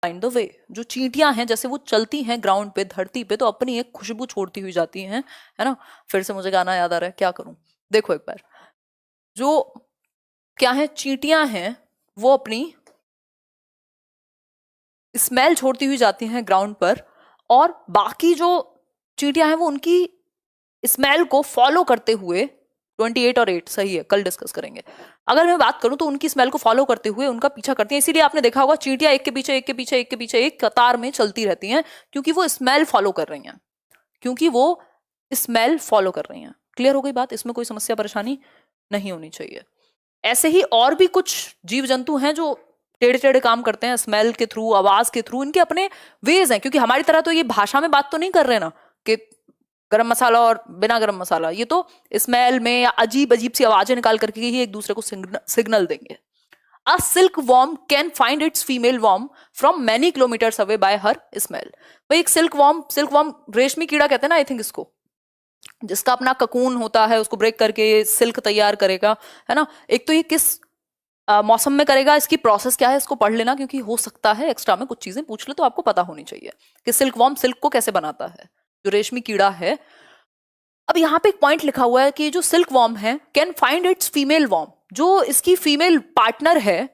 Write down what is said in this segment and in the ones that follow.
Find the way. जो चींटियां हैं जैसे वो चलती हैं ग्राउंड पे, धरती पे, तो अपनी एक खुशबू छोड़ती हुई जाती हैं, है ना। फिर से मुझे गाना याद आ रहा है, क्या करूं। देखो एक बार, जो क्या है, चींटियां हैं वो अपनी स्मेल छोड़ती हुई जाती हैं ग्राउंड पर, और बाकी जो चींटियां हैं वो उनकी स्मेल को फॉलो करते हुए, 28 और 8 सही है, कल डिस्कस करेंगे। अगर मैं बात करूं तो उनकी स्मेल को फॉलो करते हुए उनका पीछा करती हैं। इसीलिए आपने देखा होगा चींटियां एक के पीछे एक के पीछे एक के पीछे एक कतार में चलती रहती हैं, क्योंकि वो स्मेल फॉलो कर रही हैं, क्योंकि वो स्मेल फॉलो कर रही हैं। क्लियर हो गई बात, इसमें कोई समस्या परेशानी नहीं होनी चाहिए। ऐसे ही और भी कुछ जीव जंतु हैं जो टेढ़े टेढ़े काम करते हैं स्मेल के थ्रू, आवाज के थ्रू, इनके अपने वेज हैं। क्योंकि हमारी तरह तो ये भाषा में बात तो नहीं कर रहे ना कि गरम मसाला और बिना गरम मसाला, ये तो स्मेल में या अजीब अजीब सी आवाजें निकाल करके ही एक दूसरे को सिग्नल देंगे। A silkworm can find its female worm from many kilometres away by her smell. भाई एक सिल्क वॉर्म रेशमी कीड़ा कहते हैं ना, आई थिंक इसको, जिसका अपना ककून होता है, उसको ब्रेक करके सिल्क तैयार करेगा, है ना। एक तो ये किस मौसम में करेगा, इसकी प्रोसेस क्या है, इसको पढ़ लेना, क्योंकि हो सकता है एक्स्ट्रा में कुछ चीजें पूछ ले, तो आपको पता होनी चाहिए कि सिल्क वॉर्म सिल्क को कैसे बनाता है, जो रेशमी कीड़ा है। अब यहाँ पे एक पॉइंट लिखा हुआ है कि जो सिल्क वॉर्म है can find its female worm, जो इसकी फीमेल पार्टनर है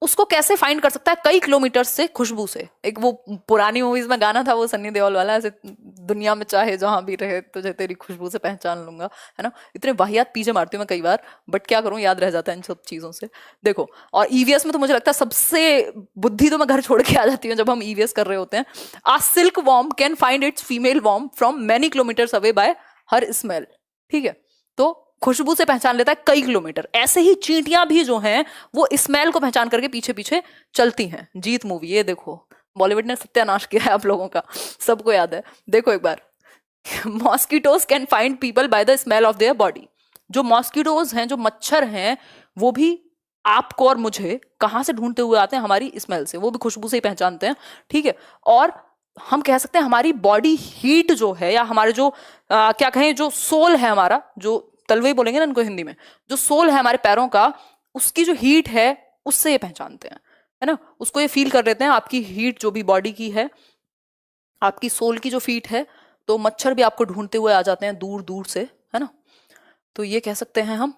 उसको कैसे फाइंड कर सकता है, कई किलोमीटर से खुशबू से। एक वो पुरानी मूवीज में गाना था वो सन्नी देओल वाला, ऐसे दुनिया में चाहे जहां भी रहे तुझे तेरी खुशबू से पहचान लूंगा, है ना। इतने वाहियात पीछे मारती हूँ मैं कई बार, बट क्या करूं, याद रह जाता है इन सब चीजों से। देखो, और ईवीएस में तो मुझे लगता है सबसे बुद्धि तो मैं घर छोड़ के आ जाती हूँ जब हम ईवीएस कर रहे होते हैं। A silkworm can find its female worm from many kilometres away by her smell. ठीक है, तो खुशबू से पहचान लेता है कई किलोमीटर। ऐसे ही चींटियां भी जो हैं वो स्मेल को पहचान करके पीछे पीछे चलती हैं। जीत मूवी, ये देखो बॉलीवुड ने सत्यानाश किया है आप लोगों का, सबको याद है। देखो एक बार, mosquitoes can find people by the smell of their body. जो मॉस्किटोज हैं, जो मच्छर हैं, वो भी आपको और मुझे कहां से ढूंढते हुए आते हैं, हमारी स्मेल से, वो भी खुशबू से ही पहचानते हैं। ठीक है, और हम कह सकते हैं हमारी बॉडी हीट जो है, या हमारे जो क्या कहें, जो सोल है हमारा, जो तलवे बोलेंगे ना इनको हिंदी में, जो सोल है हमारे पैरों का, उसकी जो हीट है उससे ये पहचानते हैं, है ना। उसको ये फील कर लेते हैं, आपकी हीट जो भी बॉडी की है, आपकी सोल की जो फीट है, तो मच्छर भी आपको ढूंढते हुए आ जाते हैं दूर दूर से, है ना। तो ये कह सकते हैं हम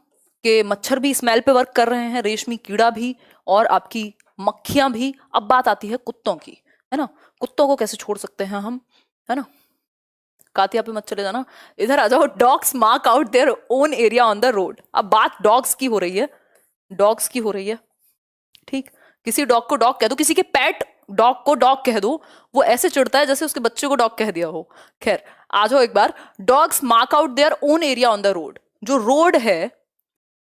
कि मच्छर भी स्मेल पे वर्क कर रहे हैं, रेशमी कीड़ा भी, और आपकी मक्खियां भी। अब बात आती है कुत्तों की, है ना। कुत्तों को कैसे छोड़ सकते हैं हम, है ना। कातिया पे मत चले जाना, इधर आ जाओ। Dogs mark out their own area on the road. अब बात डॉग्स की हो रही है, डॉग्स की हो रही है। ठीक, किसी डॉग को डॉग कह दो, किसी के पेट डॉग को डॉग कह दो, वो ऐसे चिढ़ता है जैसे उसके बच्चे को डॉग कह दिया हो। खैर, आ जाओ एक बार। Dogs mark out their own area on the road. जो रोड है,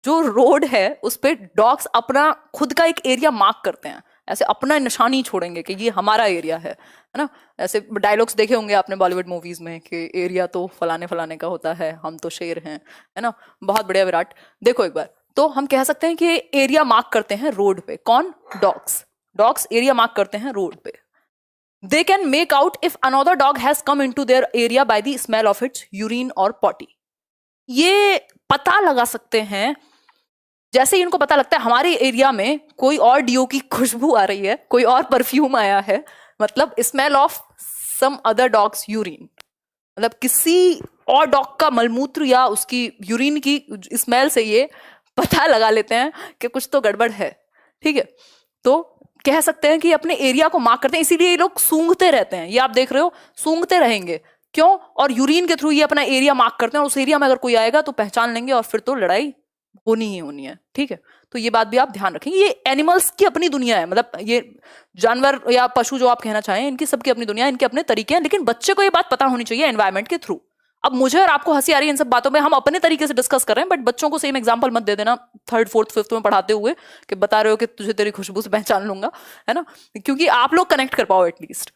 जो रोड है उस पे डॉग्स अपना खुद का एक एरिया मार्क करते हैं, ऐसे अपना निशानी छोड़ेंगे कि ये हमारा एरिया है ना। ऐसे डायलॉग्स देखे होंगे आपने बॉलीवुड मूवीज में कि एरिया तो फलाने फलाने का होता है, हम तो शेर हैं, है ना। बहुत बढ़िया विराट। देखो एक बार, तो हम कह सकते हैं कि एरिया मार्क करते हैं रोड पे। कौन? डॉग्स। डॉग्स एरिया मार्क करते हैं रोड पे। They can make out if another dog has come into their area bye the smell of its urine और पॉटी। ये पता लगा सकते हैं, जैसे ही इनको पता लगता है हमारे एरिया में कोई और डीओ की खुशबू आ रही है, कोई और परफ्यूम आया है, मतलब smell of some other dogs urine, मतलब किसी और डॉग का मलमूत्र या उसकी यूरिन की स्मेल से ये पता लगा लेते हैं कि कुछ तो गड़बड़ है। ठीक है, तो कह सकते हैं कि अपने एरिया को मार्क करते हैं, इसीलिए ये लोग सूंघते रहते हैं। ये आप देख रहे हो, सूंघते रहेंगे। क्यों? और यूरिन के थ्रू ये अपना एरिया मार्क करते हैं, और उस एरिया में अगर कोई आएगा तो पहचान लेंगे, और फिर तो लड़ाई होनी ही होनी है। ठीक है, तो ये बात भी आप ध्यान रखेंगे। ये एनिमल्स की अपनी दुनिया है, मतलब ये जानवर या पशु जो आप कहना चाहें, इनकी सबकी अपनी दुनिया है, इनके अपने तरीके हैं। लेकिन बच्चे को ये बात पता होनी चाहिए एनवायरमेंट के थ्रू। अब मुझे और आपको हंसी आ रही है इन सब बातों में, हम अपने तरीके से डिस्कस कर रहे हैं, बट बच्चों को सेम एग्जांपल मत दे देना 3rd 4th 5th में पढ़ाते हुए कि बता रहे हो कि तुझे तेरी खुशबू से पहचान लूंगा, है ना। क्योंकि आप लोग कनेक्ट कर पाओ एटलीस्ट।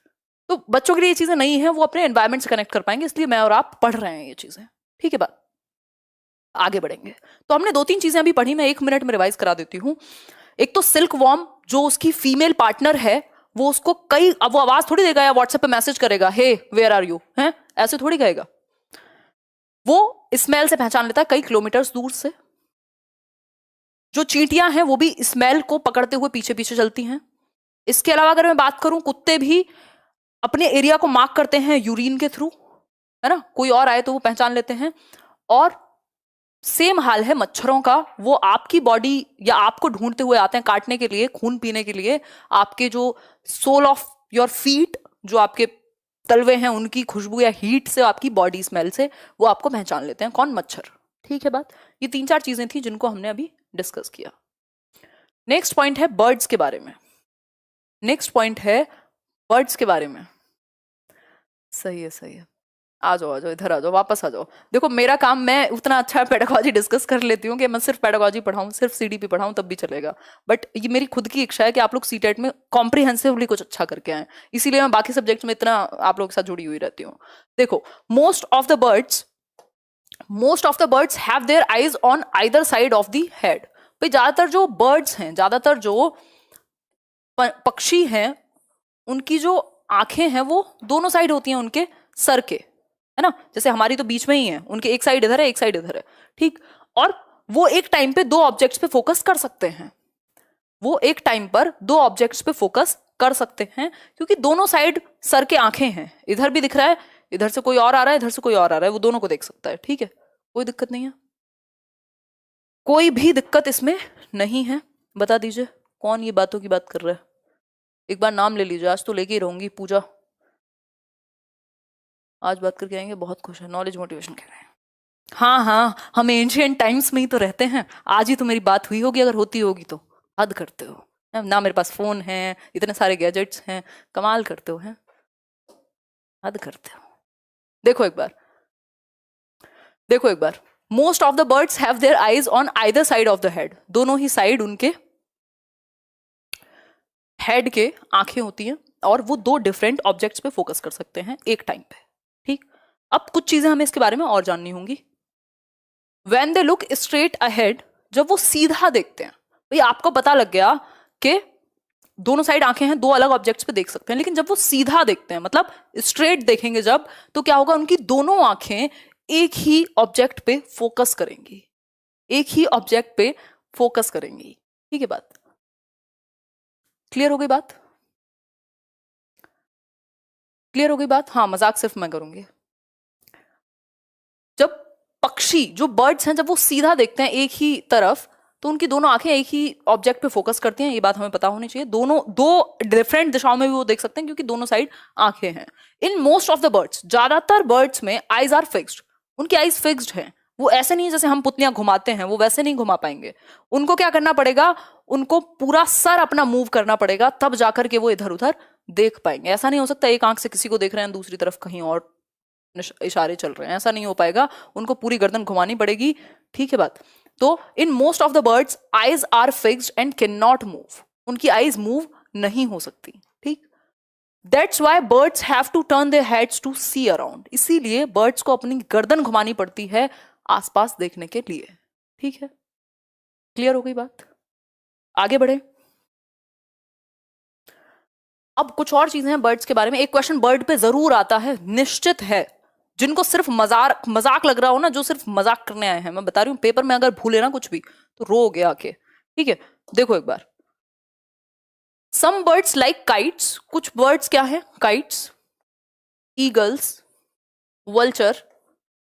तो बच्चों के लिए ये चीजें नहीं है, वो अपने एनवायरमेंट से कनेक्ट कर पाएंगे, इसलिए मैं और आप पढ़ रहे हैं ये चीजें। ठीक है, बात आगे बढ़ेंगे। तो हमने 2-3 चीजें अभी पढ़ी, मैं 1 मिनट में रिवाइज करा देती हूँ। एक तो सिल्क वॉर्म, जो उसकी फीमेल पार्टनर है, वो उसको कई, अब वो आवाज थोड़ी देगा या व्हाट्सएप पे मैसेज करेगा, हे वेयर आर यू, हैं, ऐसे थोड़ी कहेगा। वो स्मेल से पहचान लेता है कई किलोमीटर्स दूर से। जो चींटियां हैं वो भी स्मेल को पकड़ते हुए पीछे पीछे चलती हैं। इसके अलावा अगर मैं बात करूं, कुत्ते भी अपने एरिया को मार्क करते हैं यूरिन के थ्रू, है ना, कोई और आए तो वो पहचान लेते हैं। और सेम हाल है मच्छरों का, वो आपकी बॉडी या आपको ढूंढते हुए आते हैं काटने के लिए, खून पीने के लिए। आपके जो सोल ऑफ योर फीट, जो आपके तलवे हैं, उनकी खुशबू या हीट से, आपकी बॉडी स्मेल से वो आपको पहचान लेते हैं। कौन? मच्छर। ठीक है बात। ये 3-4 चीजें थी जिनको हमने अभी डिस्कस किया। नेक्स्ट पॉइंट है बर्ड्स के बारे में। नेक्स्ट पॉइंट है बर्ड्स के बारे में। सही है, सही है। आ जाओ, आ जाओ, इधर आ जाओ, वापस आ जाओ। देखो मेरा काम, मैं उतना अच्छा पेडागॉजी डिस्कस कर लेती हूँ कि मैं सिर्फ पेडागॉजी पढ़ाऊँ, सिर्फ सीडीपी पढ़ाऊँ, तब भी चलेगा। बट ये मेरी खुद की इच्छा है कि आप लोग सीटेट में कॉम्प्रिहेंसिवली कुछ अच्छा करके आए, इसीलिए मैं बाकी सब्जेक्ट्स में इतना आप लोगों के साथ जुड़ी हुई रहती हूँ। देखो, most of the birds have their eyes on either side of the head. भाई ज्यादातर जो बर्ड्स हैं, ज्यादातर जो पक्षी हैं, उनकी जो आंखें हैं वो दोनों साइड होती हैं उनके सर के, है ना। जैसे हमारी तो बीच में ही है, उनके एक साइड इधर है, एक साइड इधर है, ठीक। और वो एक टाइम पे 2 ऑब्जेक्ट्स पे फोकस कर सकते हैं। वो एक टाइम पर 2 ऑब्जेक्ट्स पे फोकस कर सकते हैं, क्योंकि दोनों साइड सर के आंखें हैं। इधर भी दिख रहा है, इधर से कोई और आ रहा है, इधर से कोई और आ रहा है, वो दोनों को देख सकता है। ठीक है, कोई दिक्कत नहीं है, कोई भी दिक्कत इसमें नहीं है। बता दीजिए कौन ये बातों की बात कर रहा है। एक बार नाम ले लीजिए, आज तो लेके ही रहूंगी। पूजा आज बात करके आएंगे, बहुत खुश है। नॉलेज मोटिवेशन कह रहे हैं। हाँ हाँ, हम एंशिएंट टाइम्स में ही तो रहते हैं। आज ही तो मेरी बात हुई होगी, अगर होती होगी तो। हद करते हो ना, मेरे पास फोन है, इतने सारे गैजेट्स हैं, कमाल करते हो हैं, हद करते हो। देखो एक बार, देखो एक बार, most of the birds have their eyes on either side of the head. दोनों ही साइड उनके हेड के आंखें होती हैं, और वो 2 डिफरेंट ऑब्जेक्ट्स पे फोकस कर सकते हैं एक टाइम पे। ठीक, अब कुछ चीजें हमें इसके बारे में और जाननी होंगी। When they look straight ahead, जब वो सीधा देखते हैं, भाई आपको पता लग गया कि दोनों साइड आंखें हैं, 2 अलग ऑब्जेक्ट्स पे देख सकते हैं, लेकिन जब वो सीधा देखते हैं, मतलब स्ट्रेट देखेंगे जब, तो क्या होगा, उनकी दोनों आंखें एक ही ऑब्जेक्ट पे फोकस करेंगी, एक ही ऑब्जेक्ट पे फोकस करेंगी। ठीक है बात, क्लियर हो गई बात? क्लियर हो गई बात? हाँ, मजाक सिर्फ मैं करूंगी। जब पक्षी, जो बर्ड्स हैं, जब वो सीधा देखते हैं एक ही तरफ, तो उनकी दोनों आंखें एक ही ऑब्जेक्ट पे फोकस करती हैं। ये बात हमें पता होनी चाहिए। दोनों 2 डिफरेंट दिशाओं में भी वो देख सकते हैं, क्योंकि दोनों साइड आंखें हैं। इन मोस्ट ऑफ द बर्ड्स, ज्यादातर बर्ड्स में आईज आर फिक्स्ड। उनकी आईज फिक्स्ड हैं। वो ऐसे नहीं जैसे हम पुतलियां घुमाते हैं, वो वैसे नहीं घुमा पाएंगे। उनको क्या करना पड़ेगा, उनको पूरा सर अपना मूव करना पड़ेगा, तब जाकर के वो इधर उधर देख पाएंगे। ऐसा नहीं हो सकता एक आंख से किसी को देख रहे हैं, दूसरी तरफ कहीं और इशारे चल रहे हैं, ऐसा नहीं हो पाएगा। उनको पूरी गर्दन घुमानी पड़ेगी। ठीक है बात? तो in most of the birds eyes are fixed and can not move. उनकी आईज मूव नहीं हो सकती। ठीक, that's why birds have to turn their heads to see around. इसीलिए बर्ड्स को अपनी गर्दन घुमानी पड़ती है आसपास देखने के लिए। ठीक है, क्लियर हो गई बात? आगे बढ़े। अब कुछ और चीजें हैं बर्ड्स के बारे में। एक क्वेश्चन बर्ड पे जरूर आता है, निश्चित है। जिनको सिर्फ मजाक लग रहा हो ना, जो सिर्फ मजाक करने आए हैं, मैं बता रही हूँ, पेपर में अगर भूले ना कुछ भी तो रोगे आके। ठीक है, देखो एक बार, सम बर्ड्स लाइक काइट्स। कुछ बर्ड्स क्या है, काइट्स, ईगल्स, वल्चर,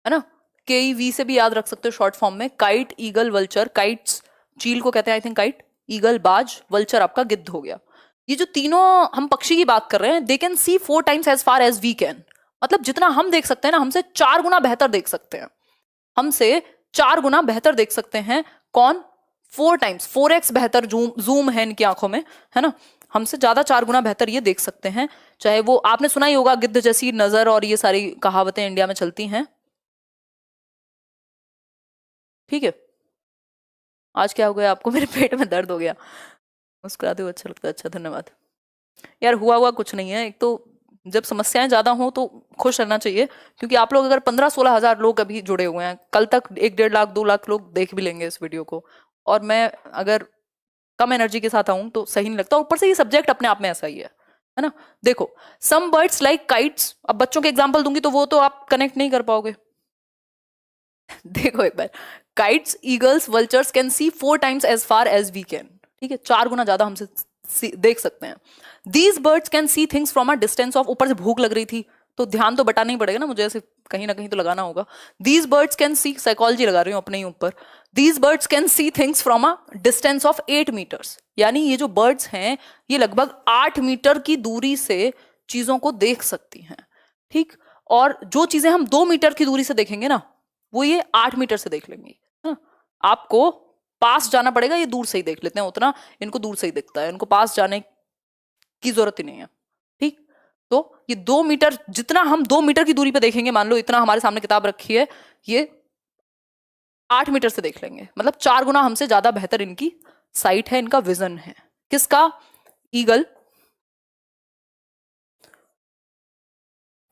है ना, KEV से भी याद रख सकते हो शॉर्ट फॉर्म में। Kite, eagle, vulture. काइट्स चील को कहते हैं आई थिंक काइट, ईगल बाज, वल्चर आपका गिद्ध हो गया। ये जो तीनों हम पक्षी की बात कर रहे हैं, they can see 4 times as far as we can. मतलब जितना हम देख सकते हैं ना, हमसे 4 गुना बेहतर देख सकते हैं। हमसे 4 गुना बेहतर देख सकते हैं। कौन? 4 टाइम्स, 4x बेहतर जूम है इनकी आंखों में, है ना। हमसे ज्यादा 4 गुना बेहतर ये देख सकते हैं। चाहे वो, आपने सुना ही होगा, गिद्ध जैसी नजर, और ये सारी कहावतें इंडिया में चलती हैं। ठीक है, आज क्या हो गया आपको? मेरे पेट में दर्द हो गया। मुस्कुराते हुए अच्छा लगता है। अच्छा, धन्यवाद यार। हुआ कुछ नहीं है। एक तो जब समस्याएं ज्यादा हो तो खुश रहना चाहिए, क्योंकि आप लोग अगर 15-16 हजार लोग अभी जुड़े हुए हैं, कल तक 1-1.5 लाख 2 लाख लोग देख भी लेंगे इस वीडियो को। और मैं अगर कम एनर्जी के साथ आऊं तो सही नहीं लगता। ऊपर से ये सब्जेक्ट अपने आप में ऐसा ही है ना। देखो, सम बर्ड्स लाइक काइट्स। अब बच्चों के एग्जाम्पल दूंगी तो वो तो आप कनेक्ट नहीं कर पाओगे। देखो एक बार, kites, eagles, vultures can see 4 times as far as we can. ठीक है, 4 गुना ज्यादा हमसे देख सकते हैं। These birds can see things from a distance of, ऊपर से भूख लग रही थी तो ध्यान तो बटाना ही पड़ेगा ना मुझे, ऐसे कहीं ना कहीं तो लगाना होगा। These birds can see, psychology लगा रही हूँ अपने ही ऊपर। These birds can see things from a distance of 8 meters, यानी ये जो बर्ड्स हैं ये लगभग 8 मीटर की दूरी से चीजों को देख सकती हैं, ठीक। और जो चीजें हम 2 मीटर की दूरी से देखेंगे ना, वो ये 8 मीटर से देख लेंगे। हाँ? आपको पास जाना पड़ेगा, ये दूर से ही देख लेते हैं, उतना इनको दूर से ही दिखता है, इनको पास जाने की जरूरत ही नहीं है, ठीक। तो ये 2 मीटर, जितना हम 2 मीटर की दूरी पे देखेंगे, मान लो इतना हमारे सामने किताब रखी है, ये 8 मीटर से देख लेंगे, मतलब 4 गुना हमसे ज्यादा बेहतर इनकी साइट है, इनका विजन है। किसका? ईगल,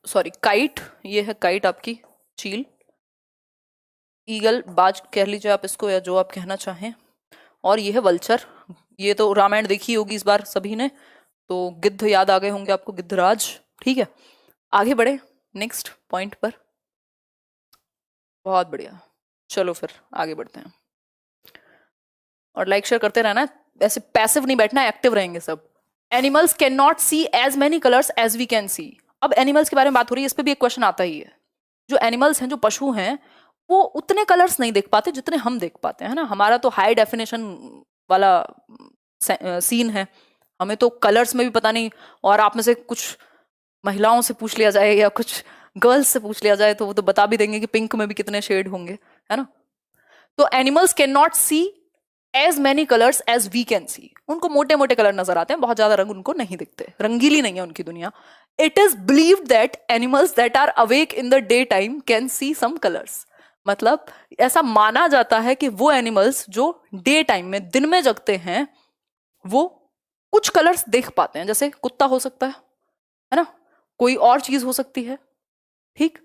सॉरी काइट, ये है काइट आपकी चील, ईगल बाज कह लीजिए आप इसको, या जो आप कहना चाहें, और ये है वल्चर। ये तो रामायण देखी होगी इस बार सभी ने, तो गिद्ध याद आ गए होंगे आपको, गिद्धराज, ठीक है। आगे बढ़े नेक्स्ट पॉइंट पर। बहुत बढ़िया, चलो फिर आगे बढ़ते हैं, और लाइक शेयर करते रहना, ऐसे पैसिव नहीं बैठना, एक्टिव रहेंगे सब। Animals can not see as many colours as we can see. अब एनिमल्स के बारे में बात हो रही है, इस पर भी एक क्वेश्चन आता ही है। जो एनिमल्स हैं, जो पशु हैं, वो उतने कलर्स नहीं देख पाते जितने हम देख पाते हैं ना। हमारा तो हाई डेफिनेशन वाला सीन है, हमें तो कलर्स में भी पता नहीं। और आप में से कुछ महिलाओं से पूछ लिया जाए या कुछ गर्ल्स से पूछ लिया जाए तो वो तो बता भी देंगे कि पिंक में भी कितने शेड होंगे, है ना। तो animals can not see as many colours as we can see. उनको मोटे मोटे कलर नजर आते हैं, बहुत ज्यादा रंग उनको नहीं दिखते, रंगीली नहीं है उनकी दुनिया। It is believed that animals that are awake in the day time can see some colours. मतलब ऐसा माना जाता है कि वो एनिमल्स जो डे टाइम में, दिन में जगते हैं, वो कुछ कलर्स देख पाते हैं। जैसे कुत्ता हो सकता है ना, कोई और चीज हो सकती है, ठीक।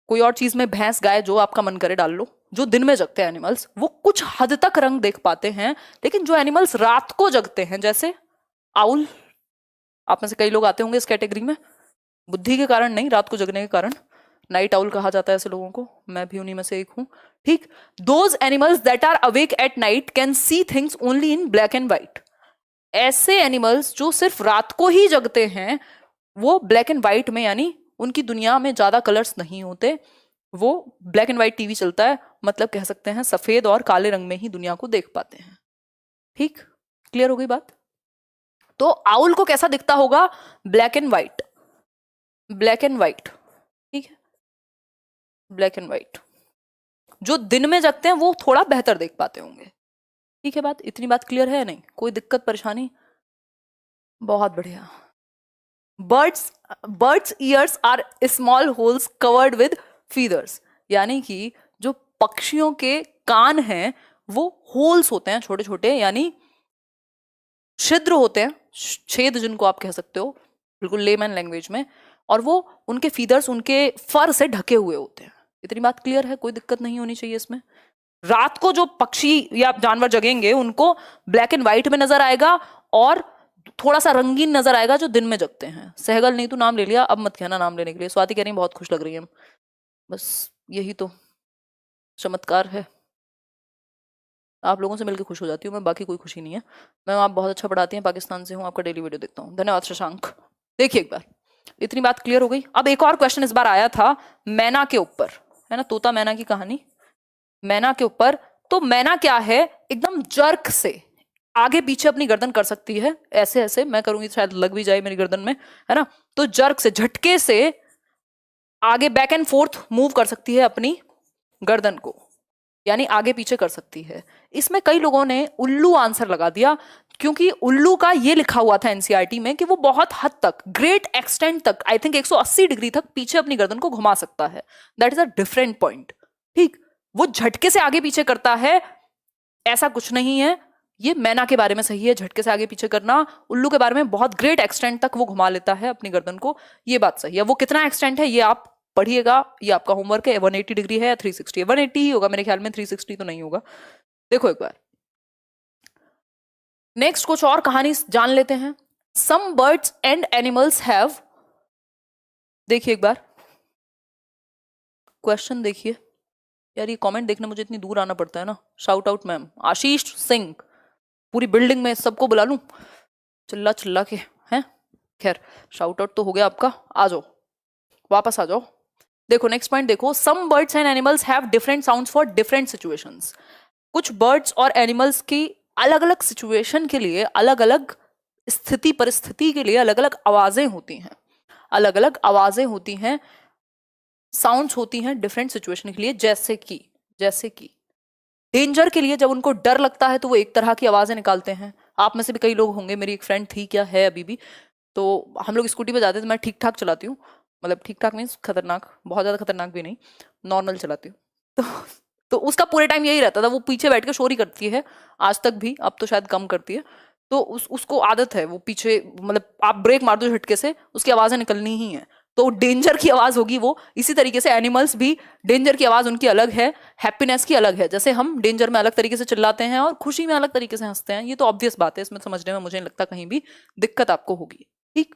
कोई और चीज में भैंस, गाय, जो आपका मन करे डाल लो। जो दिन में जगते हैं एनिमल्स, वो कुछ हद तक रंग देख पाते हैं। लेकिन जो एनिमल्स रात को जगते हैं, जैसे आउल, आप में से कई लोग आते होंगे इस कैटेगरी में, बुद्धि के कारण नहीं, रात को जगने के कारण नाइट आउल कहा जाता है ऐसे लोगों को, मैं भी उन्हीं में से एक हूं, ठीक। Those animals that are awake at night can see things only in black and white. ऐसे एनिमल्स जो सिर्फ रात को ही जगते हैं, वो ब्लैक एंड व्हाइट में, यानी उनकी दुनिया में ज्यादा कलर्स नहीं होते, वो ब्लैक एंड व्हाइट टीवी चलता है, मतलब कह सकते हैं सफेद और काले रंग में ही दुनिया को देख पाते हैं, ठीक। क्लियर हो गई बात? तो आउल को कैसा दिखता होगा? Black and white, black and white, ठीक है, ब्लैक एंड व्हाइट। जो दिन में जगते हैं वो थोड़ा बेहतर देख पाते होंगे, ठीक है। बात, इतनी बात क्लियर है? नहीं कोई दिक्कत परेशानी? बहुत बढ़िया। Birds, birds ears are small holes covered with feathers, यानी कि जो पक्षियों के कान हैं वो होल्स होते हैं, छोटे छोटे, यानी छिद्र होते हैं, छेद जिनको आप कह सकते हो बिल्कुल लेमैन लैंग्वेज में, और वो उनके फीदर्स, उनके फर से ढके हुए होते हैं। इतनी बात क्लियर है? कोई दिक्कत नहीं होनी चाहिए इसमें। रात को जो पक्षी या जानवर जगेंगे उनको ब्लैक एंड व्हाइट में नजर आएगा, और थोड़ा सा रंगीन नजर आएगा जो दिन में जगते हैं। सहगल नहीं तो नाम ले लिया, अब मत कहना नाम लेने के लिए। स्वाति कह रही बहुत खुश लग रही है, बस यही तो चमत्कार है, आप लोगों से मिलकर खुश हो जाती हूँ मैं, बाकी कोई खुशी नहीं है। मैं, आप बहुत अच्छा पढ़ाती हैं, पाकिस्तान से हूँ, आपका डेली वीडियो देखता हूँ, धन्यवाद शशांक। देखिए एक बार, इतनी बात क्लियर हो गई। अब एक और क्वेश्चन इस बार आया था मैना के ऊपर, है ना, तोता मैना की कहानी, मैना के ऊपर। तो मैना क्या है, एकदम जर्क से आगे पीछे अपनी गर्दन कर सकती है, ऐसे ऐसे मैं करूंगी शायद लग भी जाए मेरी गर्दन में, है ना। तो जर्क से, झटके से आगे बैक एंड फोर्थ मूव कर सकती है अपनी गर्दन को, यानी आगे पीछे कर सकती है। इसमें कई लोगों ने उल्लू आंसर लगा दिया, क्योंकि उल्लू का ये लिखा हुआ था एनसीईआरटी में कि वो बहुत हद तक, ग्रेट एक्सटेंट तक, आई थिंक 180 डिग्री तक पीछे अपनी गर्दन को घुमा सकता है। That is a different point, ठीक। वो झटके से आगे पीछे करता है, ऐसा कुछ नहीं है। ये मैना के बारे में सही है, झटके से आगे पीछे करना। उल्लू के बारे में बहुत ग्रेट एक्सटेंट तक वो घुमा लेता है अपनी गर्दन को, ये बात सही है। वो कितना एक्सटेंट है ये आप पढ़िएगा, ये आपका होमवर्क है। 180 डिग्री है या 360 है? 180 ही होगा मेरे ख्याल में, 360 तो नहीं होगा। देखो एक बार नेक्स्ट कुछ और कहानी जान लेते हैं। Some birds and animals have, देखिए एक बार क्वेश्चन देखिए यार, ये कमेंट देखने मुझे इतनी दूर आना पड़ता है ना। Shout out ma'am Ashish Singh, पूरी बिल्डिंग में सबको बुला लूं चिल्ला चिल्ला के, हैं? खैर, शाउट आउट तो हो गया आपका, आ जाओ वापस आ जाओ। देखो नेक्स्ट पॉइंट देखो, some birds and animals have different sounds for different situations. कुछ बर्ड्स और एनिमल्स की अलग अलग सिचुएशन के लिए, अलग अलग स्थिति परिस्थिति के लिए अलग अलग आवाजें होती हैं, अलग अलग आवाजें होती हैं, साउंड्स होती हैं डिफरेंट सिचुएशन के लिए। जैसे कि डेंजर के लिए जब उनको डर लगता है तो वो एक तरह की आवाजें निकालते हैं। आप में से भी कई लोग होंगे, मेरी एक फ्रेंड थी, क्या है अभी भी, तो हम लोग स्कूटी पे जाते थे, मैं ठीक ठाक चलाती हूँ, मतलब ठीक ठाक मीन्स खतरनाक, बहुत ज्यादा खतरनाक भी नहीं, नॉर्मल चलाती हूँ। तो उसका पूरे टाइम यही रहता था, वो पीछे बैठ के शोर ही करती है आज तक भी, अब तो शायद कम करती है। तो उसको आदत है, वो पीछे मतलब आप ब्रेक मार दो झटके से उसकी आवाजें निकलनी ही है, तो डेंजर की आवाज होगी वो। इसी तरीके से एनिमल्स भी, डेंजर की आवाज उनकी अलग है, हैप्पीनेस की अलग है। जैसे हम डेंजर में अलग तरीके से चिल्लाते हैं और खुशी में अलग तरीके से हंसते हैं, ये तो ऑब्वियस बात है, इसमें समझने में मुझे नहीं लगता कहीं भी दिक्कत आपको होगी। ठीक,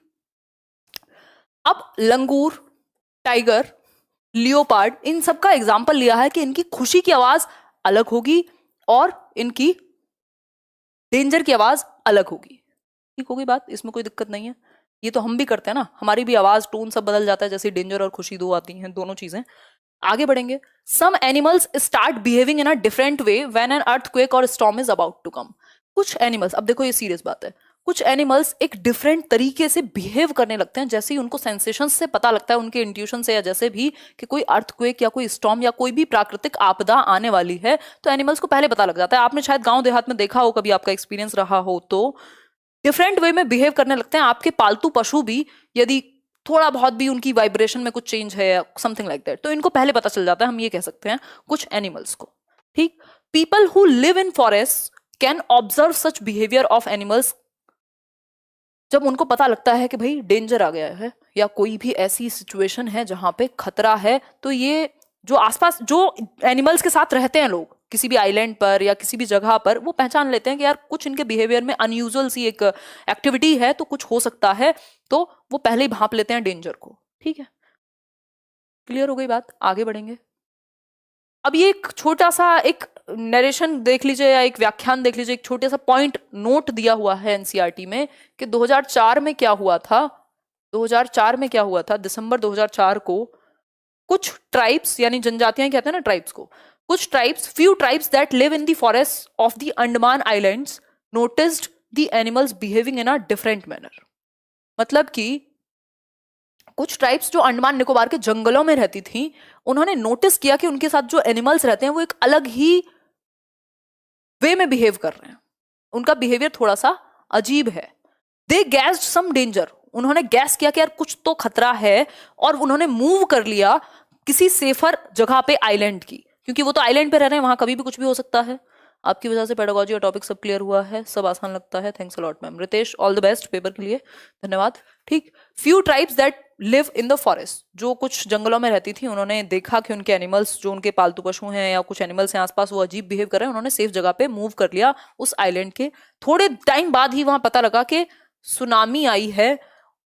अब लंगूर, टाइगर, लियोपार्ड, इन सब का एग्जाम्पल लिया है कि इनकी खुशी की आवाज अलग होगी और इनकी डेंजर की आवाज अलग होगी। ठीक होगी बात, इसमें कोई दिक्कत नहीं है। ये तो हम भी करते हैं ना, हमारी भी आवाज टोन सब बदल जाता है, जैसे डेंजर और खुशी दो आती हैं, दोनों चीजें। आगे बढ़ेंगे, some animals start behaving in a different way when an earthquake और storm is about to come. कुछ एनिमल्स, अब देखो ये सीरियस बात है, कुछ एनिमल्स एक डिफरेंट तरीके से बिहेव करने लगते हैं जैसे ही उनको सेंसेशन से पता लगता है, उनके इंट्यूशन से या जैसे भी, कि कोई अर्थक्वेक या कोई स्टॉर्म या कोई भी प्राकृतिक आपदा आने वाली है, तो एनिमल्स को पहले पता लग जाता है। आपने शायद गांव देहात में देखा हो, कभी आपका एक्सपीरियंस रहा हो, तो डिफरेंट वे में बिहेव करने लगते हैं। आपके पालतू पशु भी, यदि थोड़ा बहुत भी उनकी वाइब्रेशन में कुछ चेंज है, समथिंग लाइक दैट, तो इनको पहले पता चल जाता है, हम ये कह सकते हैं कुछ एनिमल्स को। ठीक, people who live in forest can observe such behaviour of animals. जब उनको पता लगता है कि भाई डेंजर आ गया है या कोई भी ऐसी सिचुएशन है जहां पे खतरा है, तो ये जो आसपास जो एनिमल्स के साथ रहते हैं लोग, किसी भी आइलैंड पर या किसी भी जगह पर, वो पहचान लेते हैं कि यार कुछ इनके बिहेवियर में अनयूजुअल सी एक एक्टिविटी है, तो कुछ हो सकता है, तो वो पहले ही भांप लेते हैं डेंजर को। ठीक है, क्लियर हो गई बात, आगे बढ़ेंगे। अब ये एक छोटा सा एक नरेशन देख लीजिए या एक व्याख्यान देख लीजिए, एक छोटे सा पॉइंट नोट दिया हुआ है एनसीईआरटी में कि 2004 में क्या हुआ था। 2004 में क्या हुआ था, दिसंबर 2004 को कुछ ट्राइब्स, यानी जनजातियां कहते हैं ना ट्राइब्स को, कुछ tribes, few tribes that live in the forest of the Andaman islands noticed the animals behaving in a different manner. मतलब कि कुछ ट्राइब्स जो अंडमान निकोबार के जंगलों में रहती थी, उन्होंने नोटिस किया कि उनके साथ जो एनिमल्स रहते हैं वो एक अलग ही वे में बिहेव कर रहे हैं, उनका बिहेवियर थोड़ा सा अजीब है। दे गैस्ड सम डेंजर, उन्होंने गैस किया कि यार कुछ तो खतरा है, और उन्होंने मूव कर लिया किसी सेफर जगह पे आइलैंड की, क्योंकि वो तो आइलैंड पे रह रहे हैं, वहां कभी भी कुछ भी हो सकता है। आपकी वजह से पेडागोजी और टॉपिक सब क्लियर हुआ है, सब आसान लगता है, thanks a lot ma'am. Ritesh, all the best paper के लिए, धन्यवाद। ठीक, few tribes that live in the forest, जो कुछ जंगलों में रहती थी, उन्होंने देखा कि उनके एनिमल्स, जो उनके पालतू पशु हैं या कुछ एनिमल्स हैं आसपास, वो अजीब बिहेव कर रहे हैं, उन्होंने सेफ जगह पे मूव कर लिया उस आइलैंड के। थोड़े टाइम बाद ही वहां पता लगा कि सुनामी आई है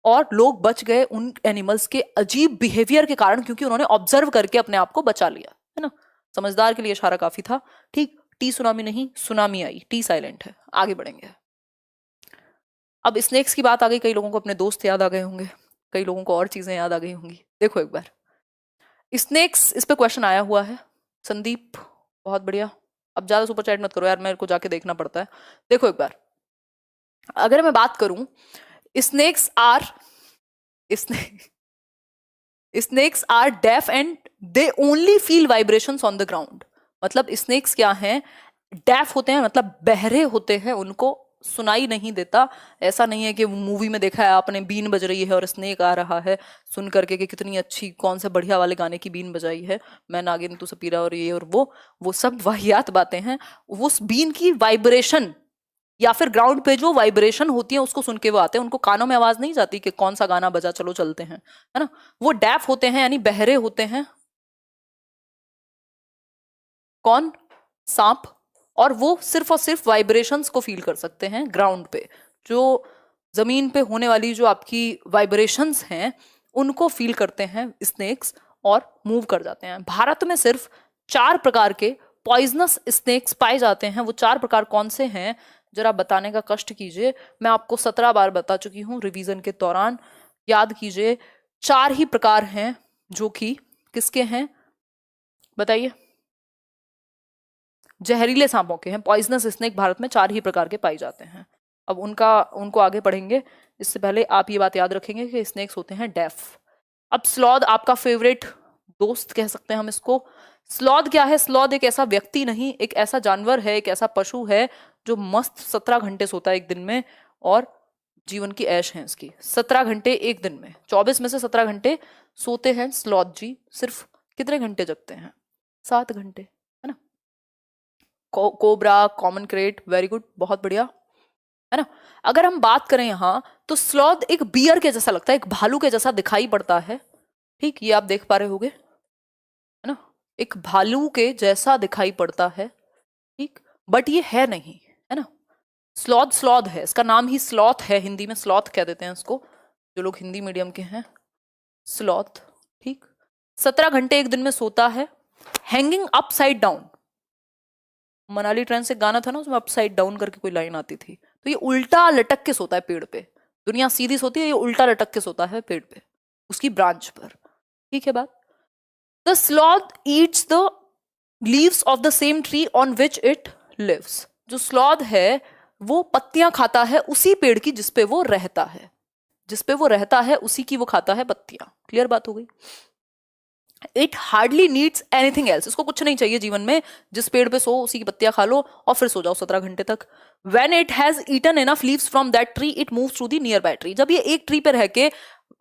और लोग बच गए उन एनिमल्स के अजीब बिहेवियर के कारण, क्योंकि उन्होंने ऑब्जर्व करके अपने आप को बचा लिया, है ना। समझदार के लिए इशारा काफी था। ठीक, टी सुनामी नहीं, सुनामी आई, टी साइलेंट है। आगे बढ़ेंगे। अब स्नेक्स की बात आ गई, कई लोगों को अपने दोस्त याद आ गए होंगे, कई लोगों को और चीजें याद आ गई होंगी। देखो एक बार स्नेक्स, इस पे क्वेश्चन आया हुआ है। संदीप, बहुत बढ़िया। अब ज्यादा सुपर चैट मत करो यार, मेरे को जाके देखना पड़ता है। देखो एक बार, अगर मैं बात करूं, snakes are deaf and they only feel vibrations on the ground। मतलब स्नेक्स क्या हैं, डेफ होते हैं, मतलब बहरे होते हैं, उनको सुनाई नहीं देता। ऐसा नहीं है कि मूवी में देखा है आपने, बीन बज रही है और स्नेक आ रहा है, सुन करके कि कितनी अच्छी, कौन से बढ़िया वाले गाने की बीन बजाई है, मैं नागिन तू सपीरा और ये और वो सब वाहियात बातें हैं। उस बीन की वाइब्रेशन या फिर ग्राउंड पे जो वाइब्रेशन होती है उसको सुन के वो आते हैं, उनको कानों में आवाज नहीं जाती कि कौन सा गाना बजा, चलो चलते हैं, है ना। वो डेफ होते हैं, यानी बहरे होते हैं। कौन, सांप। और वो सिर्फ और सिर्फ वाइब्रेशंस को फील कर सकते हैं ग्राउंड पे, जो जमीन पे होने वाली जो आपकी वाइब्रेशंस हैं उनको फील करते हैं स्नेक्स और मूव कर जाते हैं। भारत में सिर्फ 4 प्रकार के पॉइजनस स्नेक्स पाए जाते हैं। वो 4 प्रकार कौन से हैं, जरा बताने का कष्ट कीजिए। मैं आपको 17 बार बता चुकी हूँ रिवीजन के दौरान, याद कीजिए। 4 ही प्रकार हैं जो कि किसके हैं बताइए, जहरीले सांपों के हैं। पॉइजनस स्नेक भारत में 4 ही प्रकार के पाए जाते हैं। अब उनको आगे पढ़ेंगे, इससे पहले आप ये बात याद रखेंगे कि स्नेक्स होते हैं डेफ। अब स्लॉथ आपका फेवरेट दोस्त कह सकते हैं हम इसको। स्लॉथ क्या है? स्लॉथ एक ऐसा व्यक्ति नहीं, एक ऐसा जानवर है, एक ऐसा पशु है जो मस्त 17 घंटे सोता है एक दिन में, और जीवन की ऐश है इसकी। 17 घंटे एक दिन में, 24 में से 17 घंटे सोते हैं स्लॉथ जी। सिर्फ कितने घंटे जगते हैं? 7 घंटे, है ना। Cobra, common crate, very good, बहुत बढ़िया, है ना। अगर हम बात करें यहाँ तो स्लॉथ एक बियर के जैसा लगता है, एक भालू के जैसा दिखाई पड़ता है, ठीक, ये आप देख पा रहे होगे, है ना। एक भालू के जैसा दिखाई पड़ता है, ठीक, बट ये है नहीं, है ना। स्लॉथ स्लॉथ है, इसका नाम ही स्लॉथ है, हिंदी में स्लॉथ कह देते हैं इसको जो लोग हिंदी मीडियम के हैं, स्लॉथ, ठीक। 17 घंटे एक दिन में सोता है। Hanging upside down, Manali train से गाना था ना, उसमें अपसाइड डाउन करके कोई लाइन आती थी, तो ये उल्टा लटक के सोता है पेड़ पे। दुनिया सीधी सोती है, ये उल्टा लटक के सोता है पेड़ पे, उसकी ब्रांच पर, ठीक है बात। The sloth eats the leaves of the same tree on which it lives. जो स्लॉथ है वो पत्तियां खाता है उसी पेड़ की जिसपे वो रहता है, जिसपे वो रहता है उसी की वो खाता है पत्तियां। क्लियर बात हो गई। It hardly needs anything else, इसको कुछ नहीं चाहिए जीवन में, जिस पेड़ पे सो उसी की पत्तियां खा लो और फिर सो जाओ 17 घंटे तक। When it has eaten enough leaves from that tree, it moves to the nearby tree। जब ये एक ट्री पे रह के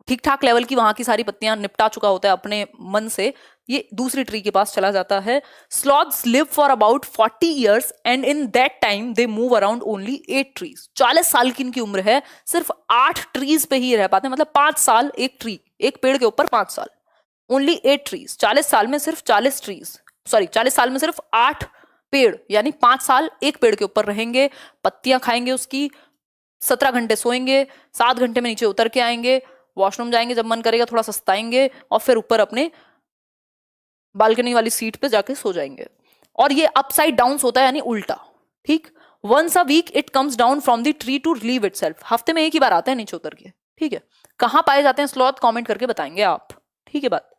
ठीक ठाक लेवल की वहां की सारी पत्तियां निपटा चुका होता है अपने मन से, ये दूसरी ट्री के पास चला जाता है। Sloths live for about 40 years and in that time they move around only 8 trees। 40 साल की इनकी उम्र है, सिर्फ 8 ट्रीज पे ही रह पाते हैं, मतलब 5 साल एक ट्री, एक पेड़ के ऊपर 5 साल, ओनली 8 ट्रीज। 40 साल में सिर्फ 40 ट्रीज, सॉरी 40 साल में सिर्फ 8 पेड़, यानी 5 साल एक पेड़ के ऊपर रहेंगे, पत्तियां खाएंगे उसकी, 17 घंटे सोएंगे, 7 घंटे में नीचे उतर के आएंगे, वॉशरूम जाएंगे जब मन करेगा, थोड़ा सस्ताएंगे और फिर ऊपर अपने बालकनी वाली सीट पे जाके सो जाएंगे। और ये अपसाइड डाउन सोता है, यानी उल्टा, ठीक। Once a week it comes down from the tree to relieve itself. हफ्ते में एक ही बार आता है नीचे उतर के, ठीक है। कहाँ पाए जाते हैं स्लॉथ? कमेंट करके बताएंगे आप, ठीक है बात।